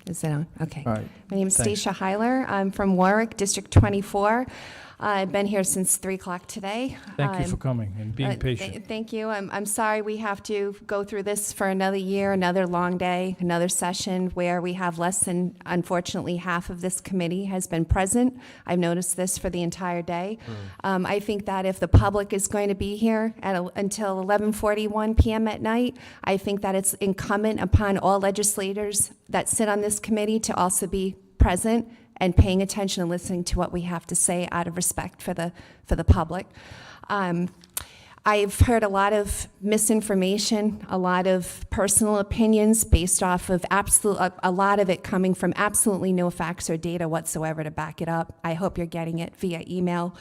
Is it on? Okay. All right. My name is Thanks. Stacia Heiler. I'm from Warwick, District 24. I've been here since 3 o'clock today. Thank you for coming and being patient. Thank you. I'm sorry we have to go through this for another year, another long day, another session where we have less than, unfortunately, half of this committee has been present. I've noticed this for the entire day. I think that if the public is going to be here until 11:41 p.m. at night, I think that it's incumbent upon all legislators that sit on this committee to also be present and paying attention and listening to what we have to say out of respect for the public. I've heard a lot of misinformation, a lot of personal opinions based off of a lot of it coming from absolutely no facts or data whatsoever to back it up. I hope you're getting it via email.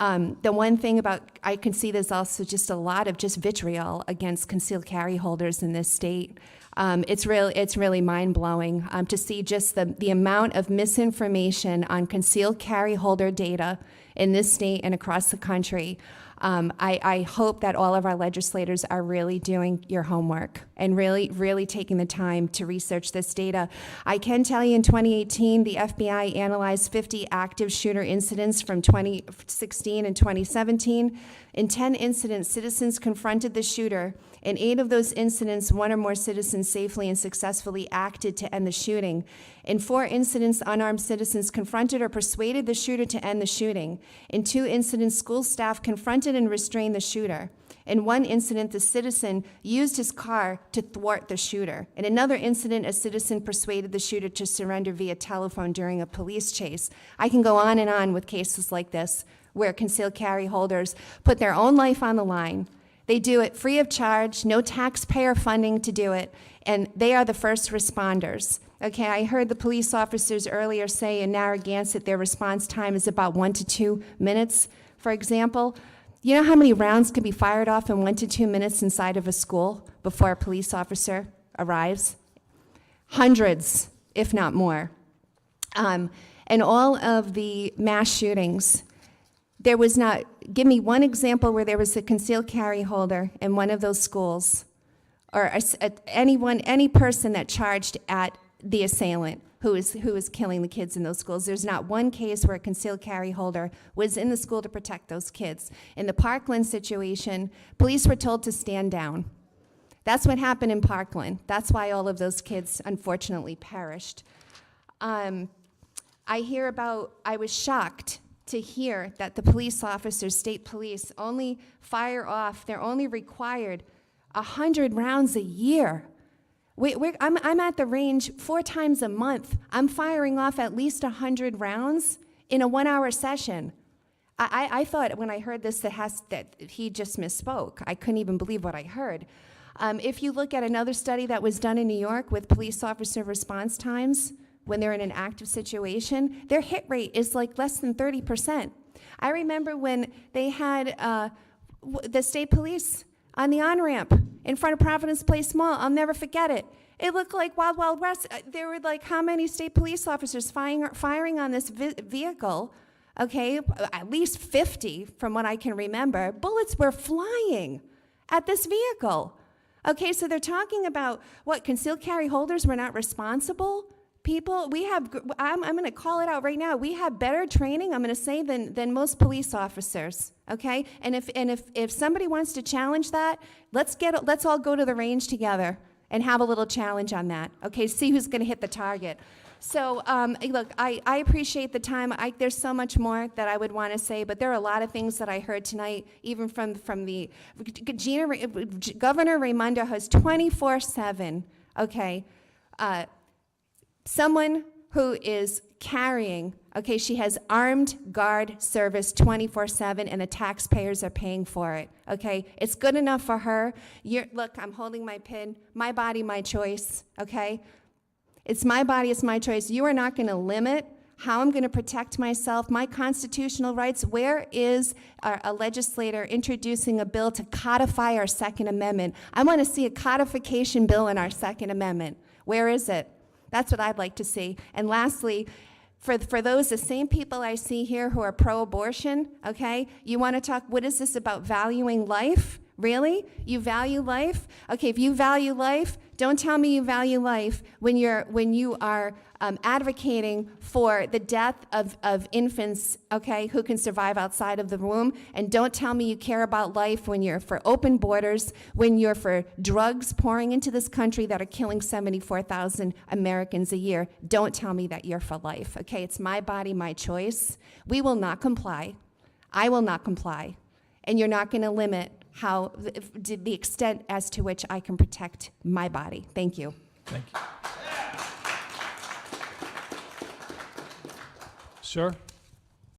The one thing about, I can see there's also just a lot of just vitriol against concealed carry holders in this state. It's really mind-blowing to see just the amount of misinformation on concealed carry holder data in this state and across the country. I hope that all of our legislators are really doing your homework and really taking the time to research this data. I can tell you in 2018, the FBI analyzed 50 active shooter incidents from 2016 and 2017. In 10 incidents, citizens confronted the shooter. In 8 of those incidents, 1 or more citizens safely and successfully acted to end the shooting. In 4 incidents, unarmed citizens confronted or persuaded the shooter to end the shooting. In 2 incidents, school staff confronted and restrained the shooter. In 1 incident, the citizen used his car to thwart the shooter. In another incident, a citizen persuaded the shooter to surrender via telephone during a police chase. I can go on and on with cases like this where concealed carry holders put their own life on the line. They do it free of charge, no taxpayer funding to do it, and they are the first responders. Okay, I heard the police officers earlier say in Narragansett their response time is about 1 to 2 minutes, for example. You know how many rounds can be fired off in 1 to 2 minutes inside of a school before a police officer arrives? Hundreds, if not more. And all of the mass shootings, there was not, give me one example where there was a concealed carry holder in one of those schools, or any person that charged at the assailant who is killing the kids in those schools. There's not one case where a concealed carry holder was in the school to protect those kids. In the Parkland situation, police were told to stand down. That's what happened in Parkland. That's why all of those kids unfortunately perished. I was shocked to hear that the police officers, state police, only fire off, they're only required 100 rounds a year. I'm at the range 4 times a month. I'm firing off at least 100 rounds in a 1-hour session. I thought when I heard this that he just misspoke. I couldn't even believe what I heard. If you look at another study that was done in New York with police officer response times, when they're in an active situation, their hit rate is like less than 30%. I remember when they had the state police on the on-ramp in front of Providence Place Mall. I'll never forget it. It looked like Wild Wild West. There were like how many state police officers firing on this vehicle? Okay, at least 50 from what I can remember. Bullets were flying at this vehicle. Okay, so they're talking about what, concealed carry holders were not responsible? People, I'm going to call it out right now. We have better training, I'm going to say, than most police officers. Okay, and if somebody wants to challenge that, let's all go to the range together and have a little challenge on that. Okay, see who's going to hit the target. So look, I appreciate the time. There's so much more that I would want to say, but there are a lot of things that I heard tonight, even from the Governor Raimondo has 24/7. Okay. Someone who is carrying, okay, she has armed guard service 24/7 and the taxpayers are paying for it, okay? It's good enough for her. Look, I'm holding my pin, my body, my choice, okay? It's my body, it's my choice. You are not gonna limit how I'm gonna protect myself, my constitutional rights. Where is a legislator introducing a bill to codify our Second Amendment? I wanna see a codification bill in our Second Amendment. Where is it? That's what I'd like to see. And lastly, for those, the same people I see here who are pro-abortion, okay, you want to talk, what is this about valuing life Really? You value life? Okay, if you value life, don't tell me you value life when you are advocating for the death of infants, okay, who can survive outside of the womb. And don't tell me you care about life when you're for open borders, when you're for drugs pouring into this country that are killing 74,000 Americans a year. Don't tell me that you're for life, okay? It's my body, my choice. We will not comply. I will not comply. And you're not going to limit the extent as to which I can protect my body. Thank you. Thank you. Sir?